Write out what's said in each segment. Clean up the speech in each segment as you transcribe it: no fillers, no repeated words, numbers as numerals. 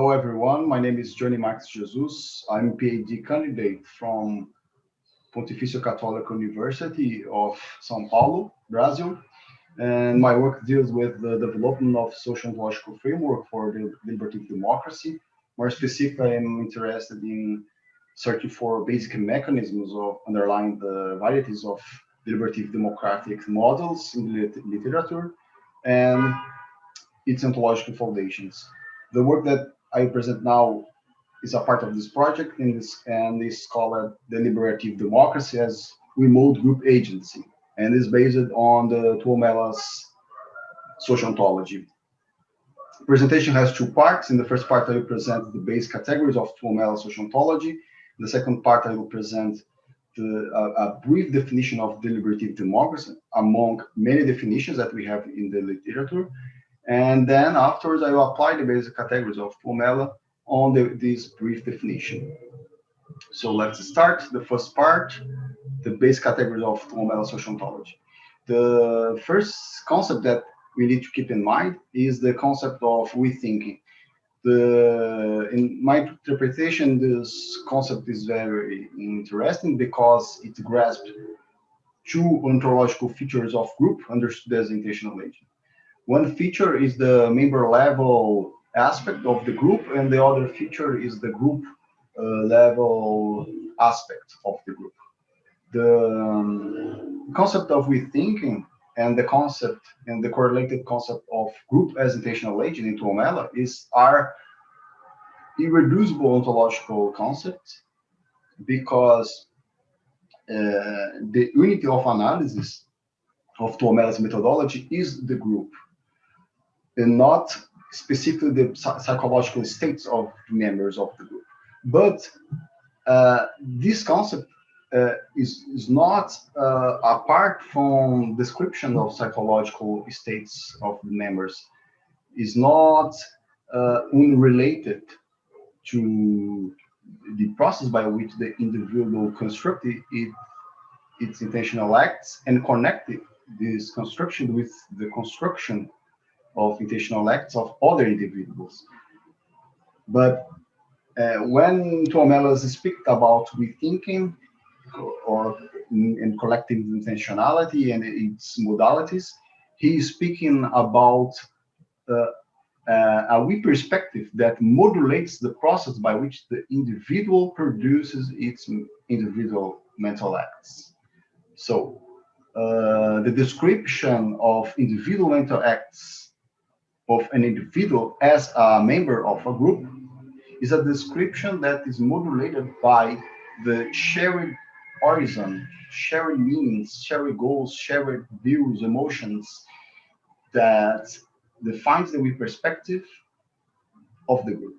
Hello, everyone. My name is Johnny Marques Jesus. I'm a PhD candidate from Pontifício Católico University of São Paulo, Brazil. And my work deals with the development of social ontological framework for the deliberative democracy. More specifically, I'm interested in searching for basic mechanisms of underlying the varieties of deliberative democratic models in the literature and its ontological foundations. The work that I present now is a part of this project and is called deliberative democracy as remote group agency, and is based on the TUOMELA'S social ontology. The presentation has two parts. In the first part, I will present the base categories of TUOMELA'S social ontology. In the second part, I will present a brief definition of deliberative democracy among many definitions that we have in the literature. And then afterwards, I will apply the basic categories of TUOMELA on this brief definition. So let's start the first part, the basic categories of TUOMELA social ontology. The first concept that we need to keep in mind is the concept of rethinking. In my interpretation, this concept is very interesting because it grasps two ontological features of group understood as intentional agent. One feature is the member level aspect of the group, and the other feature is the group level aspect of the group. The concept of rethinking and the concept and the correlated concept of group as intentional agent in TUOMELA are irreducible ontological concepts because the unity of analysis of TUOMELA'S methodology is the group, and not specifically the psychological states of the members of the group. But this concept is not apart from description of psychological states of the members, is not unrelated to the process by which the individual constructed its intentional acts and connected this construction with the construction of intentional acts of other individuals. But when TUOMELA'S speak about rethinking or in collective intentionality and its modalities, he is speaking about a we perspective that modulates the process by which the individual produces its individual mental acts. So the description of individual mental acts of an individual as a member of a group is a description that is modulated by the shared horizon, shared meanings, shared goals, shared views, emotions that defines the we perspective of the group.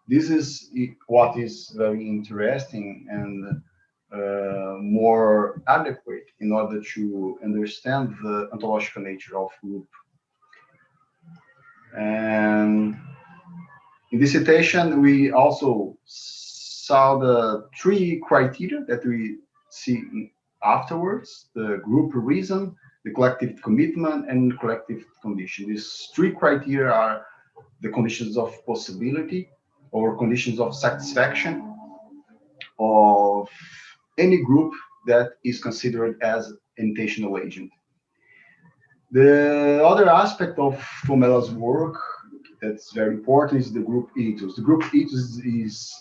This is what is very interesting and more adequate in order to understand the ontological nature of group. And in this citation, we also saw the three criteria that we see afterwards: the group reason, the collective commitment, and collective condition. These three criteria are the conditions of possibility or conditions of satisfaction of any group that is considered as intentional agent. The other aspect of TUOMELA'S work that's very important is the group ethos. The group ethos is,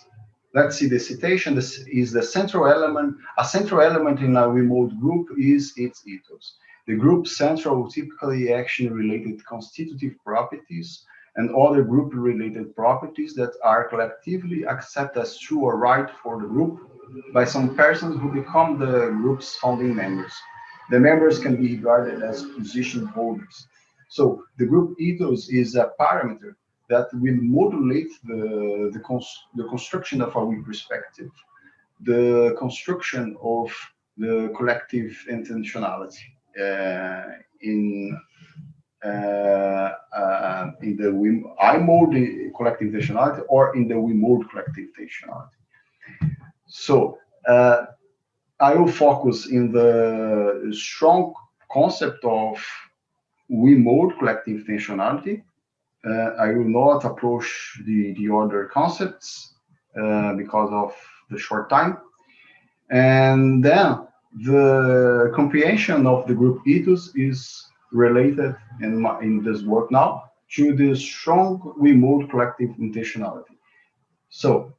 let's see the citation, this is the central element. A central element in a remote group is its ethos. The group's central, typically action-related constitutive properties and other group-related properties that are collectively accepted as true or right for the group by some persons who become the group's founding members. The members can be regarded as position holders. So the group ethos is a parameter that will modulate the construction of a we perspective, the construction of the collective intentionality in the I mode collective intentionality or in the we mode collective intentionality. So I will focus in the strong concept of we mode collective intentionality I will not approach the other concepts because of the short time. And then the comprehension of the group ethos is related in this work now to the strong remote collective intentionality. So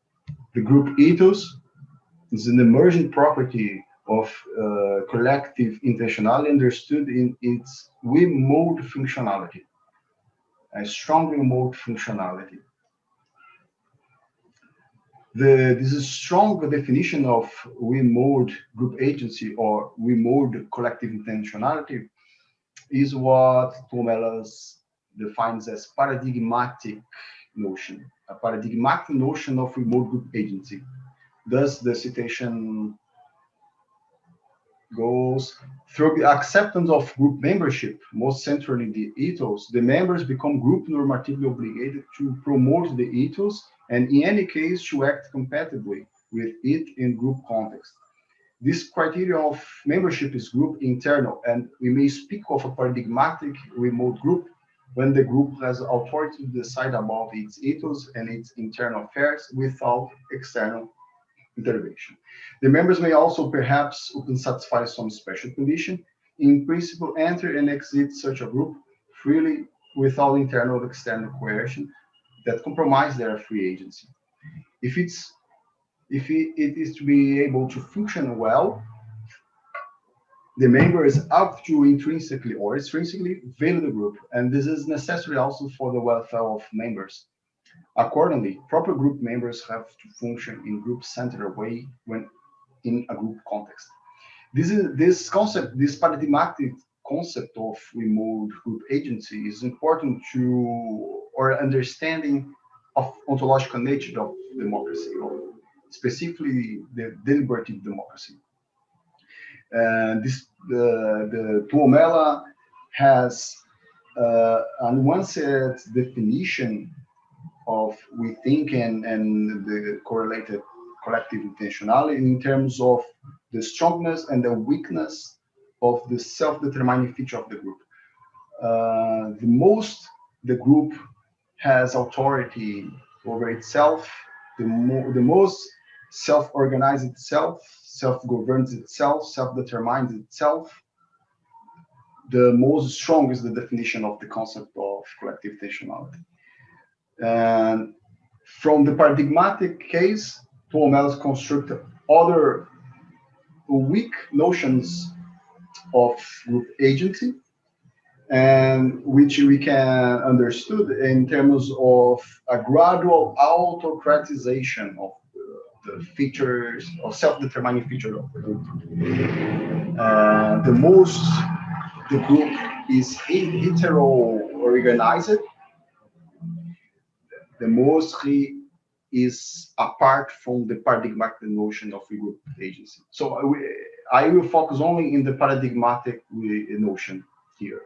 the group ethos is an emergent property of collective intentionality understood in its remote functionality, a strong remote functionality. This is strong definition of remote group agency or remote collective intentionality is what TUOMELA'S defines as paradigmatic notion, a paradigmatic notion of remote group agency. Thus, the citation goes, through the acceptance of group membership, most centrally the ethos, the members become group normatively obligated to promote the ethos and in any case to act compatibly with it in group context. This criteria of membership is group internal, and we may speak of a paradigmatic remote group when the group has authority to decide about its ethos and its internal affairs without external intervention. The members may also perhaps satisfy some special condition, in principle enter and exit such a group freely without internal or external coercion that compromise their free agency. If it is to be able to function well, the members have to intrinsically or extrinsically value the group, and this is necessary also for the welfare of members. Accordingly, proper group members have to function in group-centered way when in a group context. This concept, this paradigmatic concept of remote group agency is important to our understanding of ontological nature of democracy, or specifically the deliberative democracy. The TUOMELA has on one set definition of we think and the correlated collective intentionality in terms of the strongness and the weakness of the self-determining feature of the group. The most the group has authority over itself, the most self-organized itself, self-governs itself, self-determines itself, the most strong is the definition of the concept of collective intentionality. And from the paradigmatic case, TUOMELA'S construct other weak notions of group agency, and which we can understood in terms of a gradual autocratization of the features or self-determining feature of the group. The most the group is hetero-organized, the most he is apart from the paradigmatic notion of group agency. So I will focus only in the paradigmatic notion here.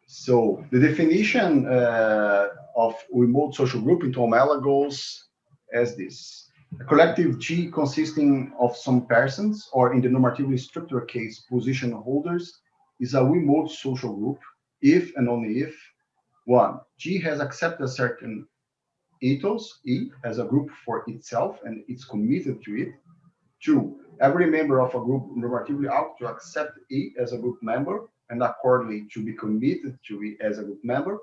So the definition of remote social group in TUOMELA goes as this. A collective G consisting of some persons, or in the normatively structured case, position holders, is a remote social group if and only if 1. G has accepted a certain ethos, E, as a group for itself and it's committed to it. 2. Every member of a group normatively ought to accept E as a group member and accordingly to be committed to E as a group member,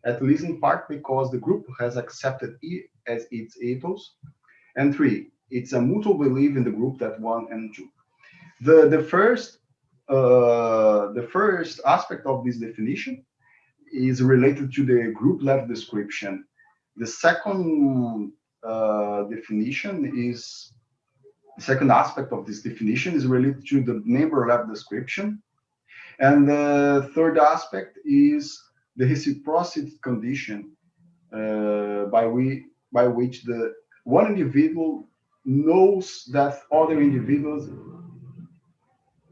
at least in part because the group has accepted E as its ethos. And 3. It's a mutual belief in the group that 1 and 2. The first aspect of this definition is related to the group level description. The second the second aspect of this definition is related to the member level description. And the third aspect is the reciprocity condition by which the one individual knows that other individuals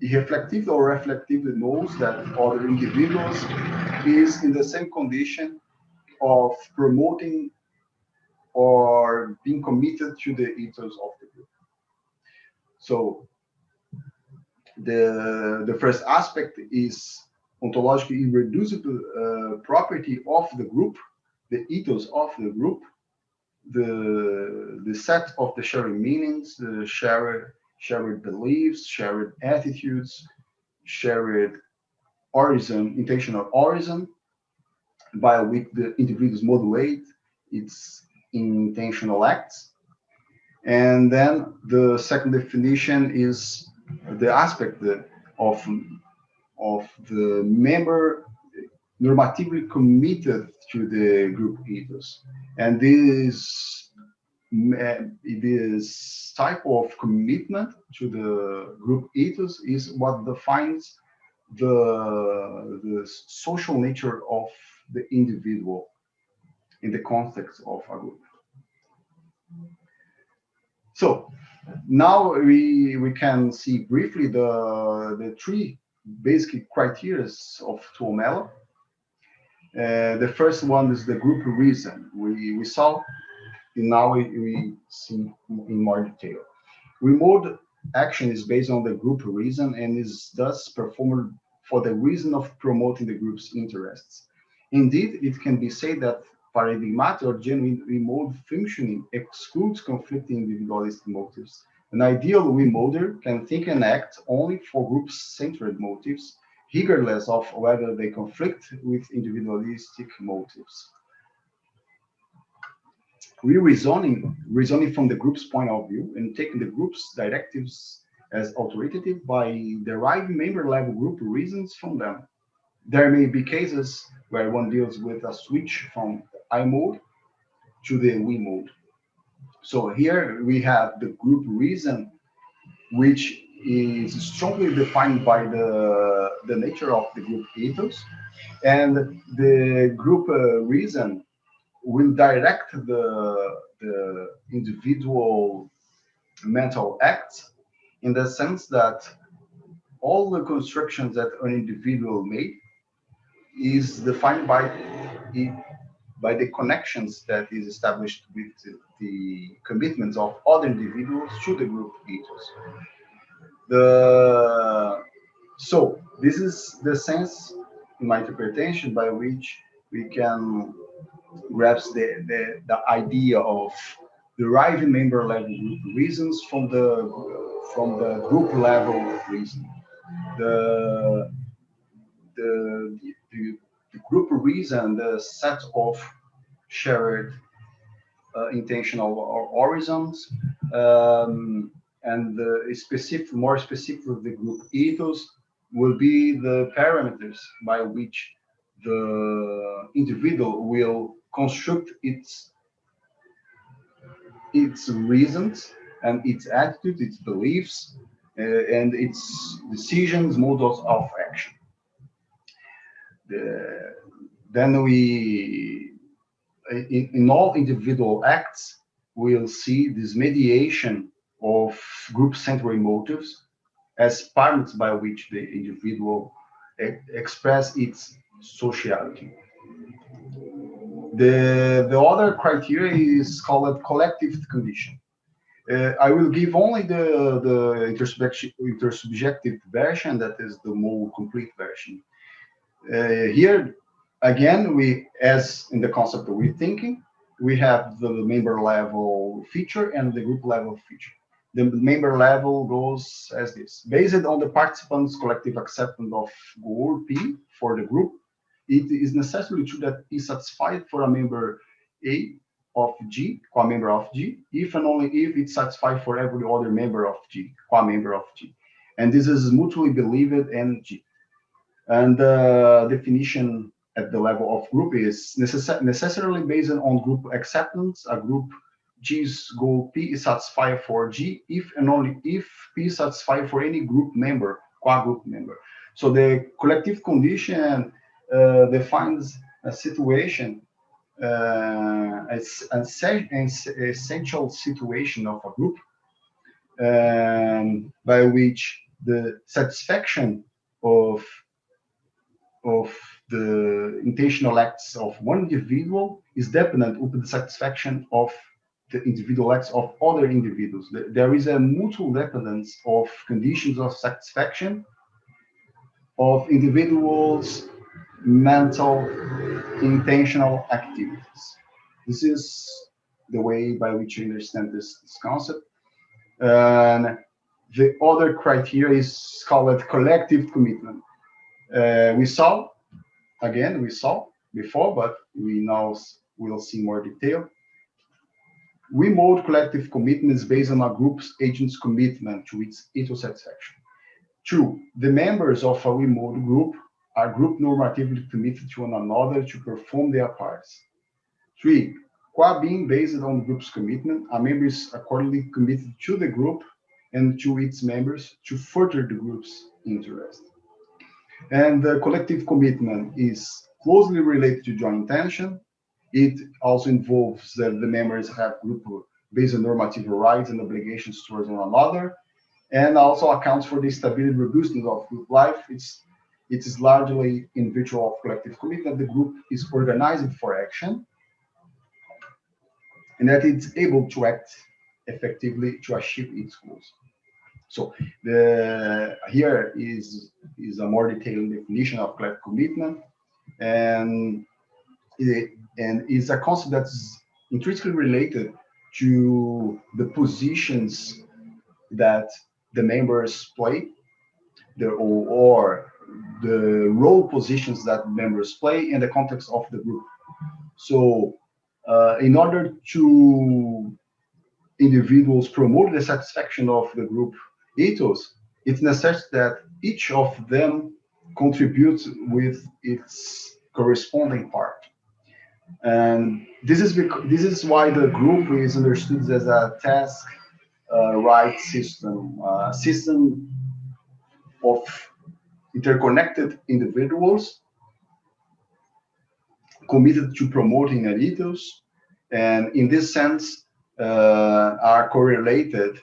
reflectively or reflectively knows that other individuals is in the same condition of promoting or being committed to the ethos of the group. So the first aspect is ontologically irreducible property of the group, the ethos of the group, the set of the shared meanings, the shared beliefs, shared attitudes, shared origin, intentional origin, by which the individuals modulate its intentional acts. And then the second definition is the aspect of the member normatively committed to the group ethos. And this type of commitment to the group ethos is what defines the social nature of the individual in the context of a group. So now we can see briefly the three basic criteria of TUOMELA. The first one is the group reason. We saw, and now we see in more detail. Remote action is based on the group reason and is thus performed for the reason of promoting the group's interests. Indeed, it can be said that paradigmatic or genuine remote functioning excludes conflicting individualistic motives. An ideal remoter can think and act only for group-centered motives, regardless of whether they conflict with individualistic motives. Reasoning from the group's point of view and taking the group's directives as authoritative by deriving member-level group reasons from them. There may be cases where one deals with a switch from I mode to the we mode. So here we have the group reason, which is strongly defined by the nature of the group ethos, and the group reason will direct the individual mental acts in the sense that all the constructions that an individual made is defined by the connections that is established with the commitments of other individuals to the group ethos. So this is the sense, in my interpretation, by which we can grasp the idea of deriving member level group reasons from the group level reason. The group reason, the set of shared intentional origins, and more specific, the group ethos will be the parameters by which the individual will construct its reasons and its attitude, its beliefs, and its decisions, modes of action. Then we, in all individual acts, we'll see this mediation of group-centered motives as parameters by which the individual express its sociality. The other criteria is called collective condition. I will give only the intersubjective version, that is the more complete version. Here, again, as in the concept of rethinking, we have the member level feature and the group level feature. The member level goes as this: based on the participants' collective acceptance of goal P for the group, it is necessarily true that is satisfied for a member A of G, qua member of G, if and only if it's satisfied for every other member of G, qua member of G. And this is mutually believed and G. And the definition at the level of group is necessarily based on group acceptance. A group G's goal P is satisfied for G if and only if P is satisfied for any group member, qua group member. So the collective condition defines a situation, as an essential situation of a group, by which the satisfaction of the intentional acts of one individual is dependent upon the satisfaction of the individual acts of other individuals. There is a mutual dependence of conditions of satisfaction of individuals' mental, intentional activities. This is the way by which I understand this concept. And the other criteria is called collective commitment. We saw before, but we now will see more detail. We mode collective commitment is based on a group's agent's commitment to its ethos satisfaction. Two, the members of a remote group are group normatively committed to one another to perform their parts. Three, qua being based on the group's commitment, a member is accordingly committed to the group and to its members to further the group's interest. And the collective commitment is closely related to joint intention. It also involves that the members have group-based normative rights and obligations towards one another, and also accounts for the stability and robustness of group life. It is largely in virtue of collective commitment that the group is organized for action, and that it's able to act effectively to achieve its goals. So here is a more detailed definition of collective commitment, and is a concept that's intrinsically related to the positions that the members play, or the role positions that members play in the context of the group. So in order to individuals promote the satisfaction of the group ethos, it's necessary that each of them contributes with its corresponding part. And this is why the group is understood as a task right system, system of interconnected individuals committed to promoting an ethos, and in this sense are correlated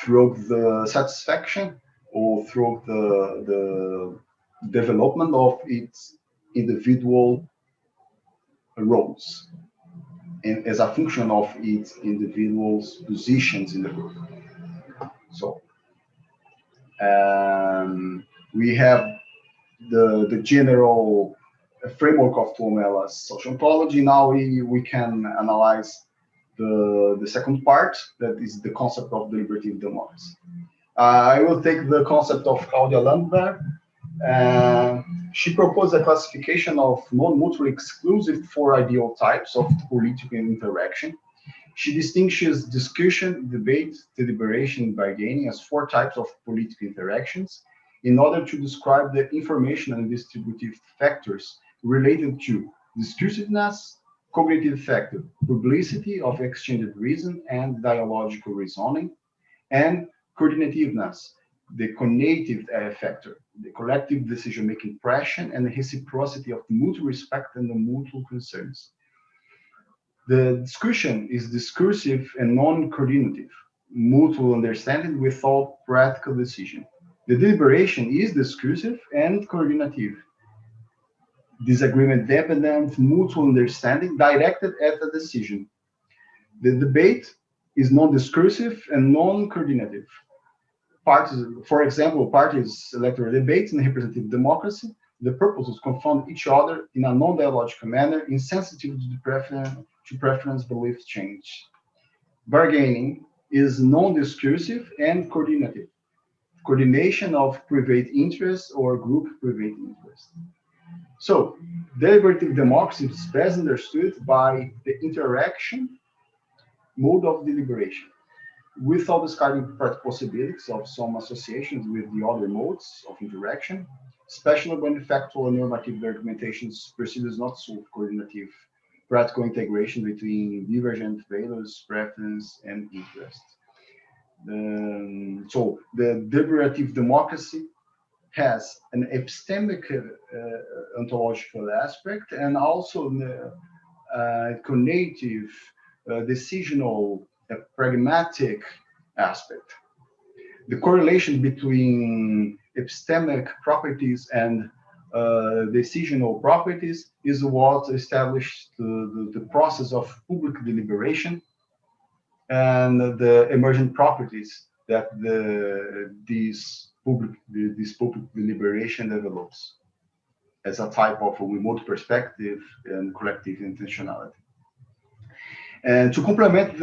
through the satisfaction or through the development of its individual roles, and as a function of its individual's positions in the group. So we have the general framework of TUOMELA'S social ontology. Now we can analyze the second part, that is the concept of deliberative democracy. I will take the concept of Claudia Landwehr. She proposed a classification of non-mutually exclusive four ideal types of political interaction. She distinguishes discussion, debate, deliberation, and bargaining as four types of political interactions in order to describe the informational and distributive factors related to discursiveness, cognitive factor, publicity of exchanged reason and dialogical reasoning, and coordinativeness, the conative factor, the collective decision-making pressure, and the reciprocity of mutual respect and the mutual concerns. The discussion is discursive and non-coordinative, mutual understanding without practical decision. The deliberation is discursive and coordinative, disagreement-dependent, mutual understanding directed at a decision. The debate is non-discursive and non-coordinative. Parties, for example, parties' electoral debates in representative democracy, the purposes confront each other in a non-dialogical manner, insensitive to preference belief change. Bargaining is non-discursive and coordinative, coordination of private interest or group private interest. So, deliberative democracy is best understood by the interaction mode of deliberation, without discarding practical possibilities of some associations with the other modes of interaction, especially when factual and normative argumentations perceives not so coordinative practical integration between divergent values, preference, and interest. So the deliberative democracy has an epistemic ontological aspect and also a conative, decisional, pragmatic aspect. The correlation between epistemic properties and decisional properties is what established the process of public deliberation and the emergent properties that these this public deliberation develops as a type of a remote perspective and collective intentionality. And to complement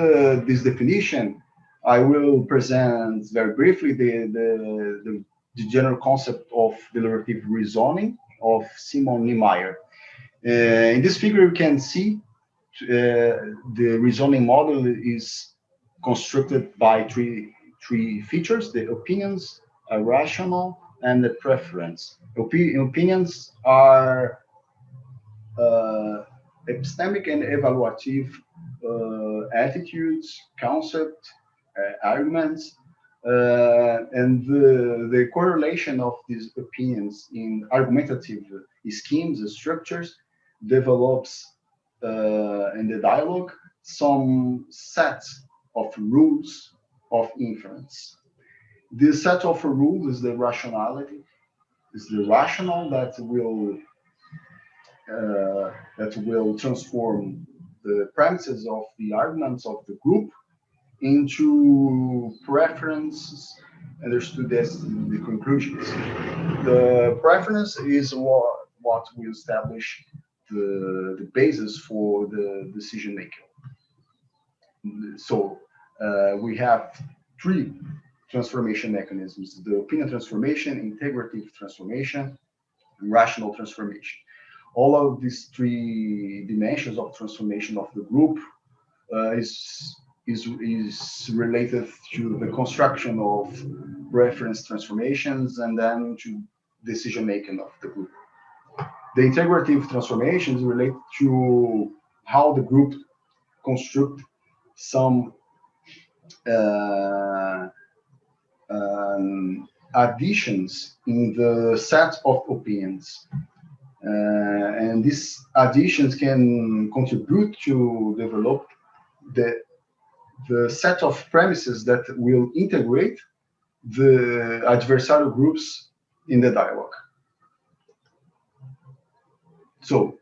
this definition, I will present very briefly the general concept of deliberative reasoning of Simon Niemeyer. In this figure, you can see the reasoning model is constructed by three features: the opinions, a rational, and the preference. Opinions are epistemic and evaluative attitudes, concept, arguments, and the correlation of these opinions in argumentative schemes and structures develops in the dialogue some sets of rules of inference. This set of rules is the rationality, is the rational that will transform the premises of the arguments of the group into preferences understood as the conclusions. The preference is what will establish the basis for the decision making. So we have three transformation mechanisms: the opinion transformation, integrative transformation, and rational transformation. All of these three dimensions of transformation of the group is related to the construction of reference transformations and then to decision making of the group. The integrative transformations relate to how the group construct some additions in the set of opinions. And these additions can contribute to develop the set of premises that will integrate the adversarial groups in the dialogue. So,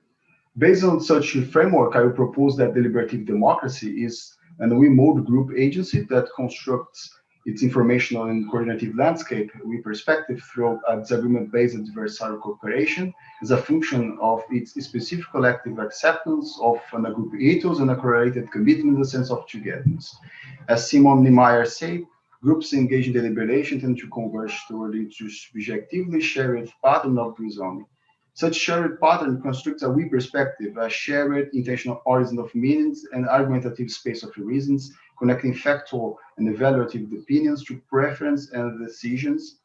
based on such a framework, I will propose that deliberative democracy is an remote group agency that constructs its informational and coordinative landscape with perspective through a disagreement-based adversarial cooperation as a function of its specific collective acceptance of a group ethos and a correlated commitment in the sense of togetherness. As Simon Niemeyer said, groups engaged in deliberation tend to converge toward into subjectively shared pattern of reasoning. Such shared pattern constructs a we perspective, a shared intentional origin of meanings and argumentative space of reasons, connecting factual and evaluative opinions to preference and decisions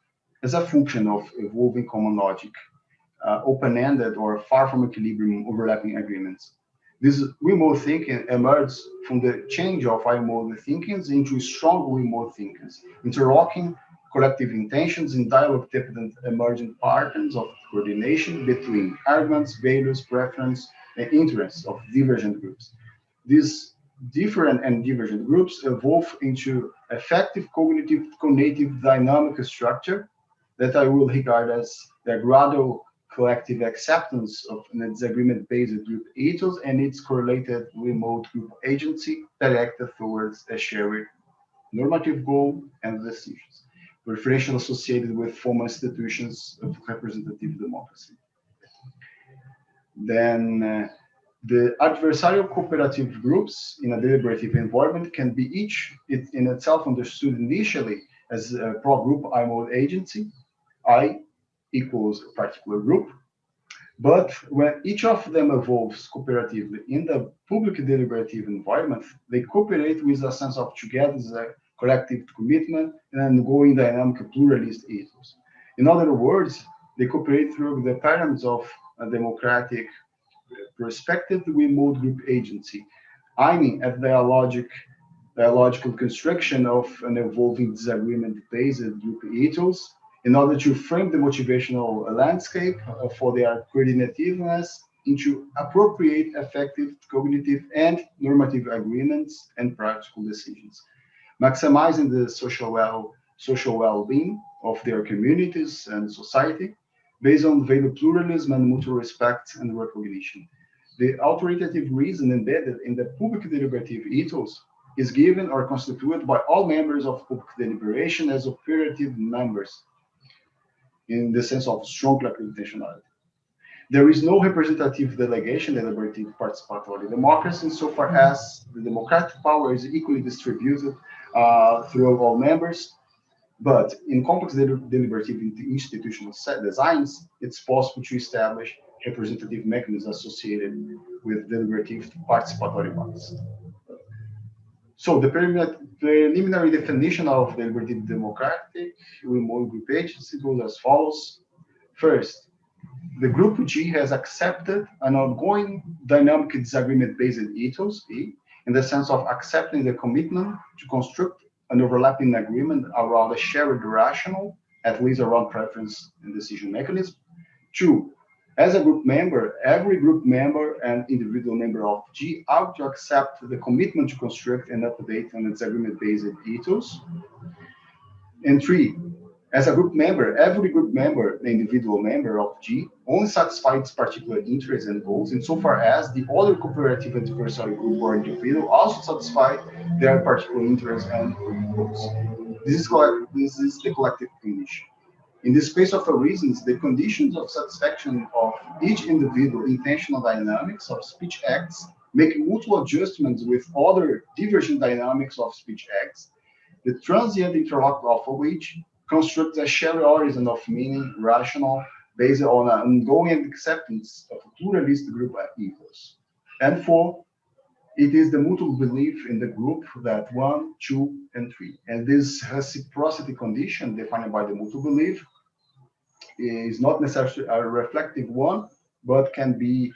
as a function of evolving common logic, open-ended or far from equilibrium overlapping agreements. This remote thinking emerges from the change of remote thinkings into strong remote thinkings, interlocking collective intentions in dialogue-dependent emergent patterns of coordination between arguments, values, preference, and interests of divergent groups. These different and divergent groups evolve into affective-cognitive-conative dynamic structure that I will regard as the gradual collective acceptance of a disagreement-based group ethos and its correlated remote group agency directed towards a shared normative goal and decisions, preferentially associated with formal institutions of representative democracy. Then the adversarial cooperative groups in a deliberative environment can be each in itself understood initially as a pro-group I-mode agency, I equals a particular group, but when each of them evolves cooperatively in the public deliberative environment, they cooperate with a sense of togetherness, a collective commitment, and an ongoing dynamic pluralist ethos. In other words, they cooperate through the patterns of a democratic perspective remote group agency, aiming at dialogical construction of an evolving disagreement-based group ethos in order to frame the motivational landscape for their coordinativeness into appropriate, effective, cognitive, and normative agreements and practical decisions, maximizing the social well-being of their communities and society based on value pluralism and mutual respect and recognition. The authoritative reason embedded in the public deliberative ethos is given or constituted by all members of public deliberation as operative members. in the sense of strong collective intentionality. There is no representative delegation, deliberative-participatory democracy, insofar as the democratic power is equally distributed through all members. But in complex deliberative institutional designs, it's possible to establish representative mechanisms associated with deliberative participatory bodies. So the preliminary definition of deliberative democratic, we move with pages, it goes as follows. First, the group G has accepted an ongoing dynamic disagreement-based ethos, E, in the sense of accepting the commitment to construct an overlapping agreement around a shared rational, at least around preference and decision mechanism. Two, as a group member, every group member and individual member of G ought to accept the commitment to construct and update an disagreement-based ethos. And three, as a group member, every group member, the individual member of G, only satisfies particular interests and goals insofar as the other cooperative adversarial group or individual also satisfy their particular interests and goals. This is the collective condition. In the space of reasons, the conditions of satisfaction of each individual intentional dynamics of speech acts make mutual adjustments with other divergent dynamics of speech acts, the transient interlocutor of which constructs a shared horizon of meaning, rational, based on an ongoing acceptance of a pluralist group ethos. And four, it is the mutual belief in the group that 1, 2, and 3. And this reciprocity condition defined by the mutual belief is not necessarily a reflective one, but can be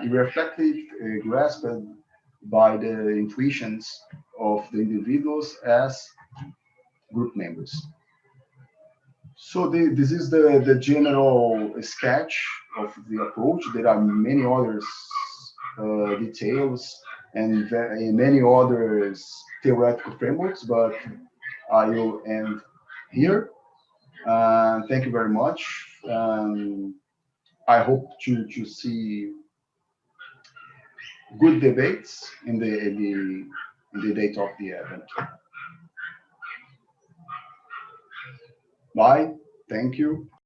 reflective, grasped by the intuitions of the individuals as group members. So this is the general sketch of the approach. There are many others details and many others theoretical frameworks, but I will end here. Thank you very much. I hope to see good debates in the date of the event. Bye. Thank you.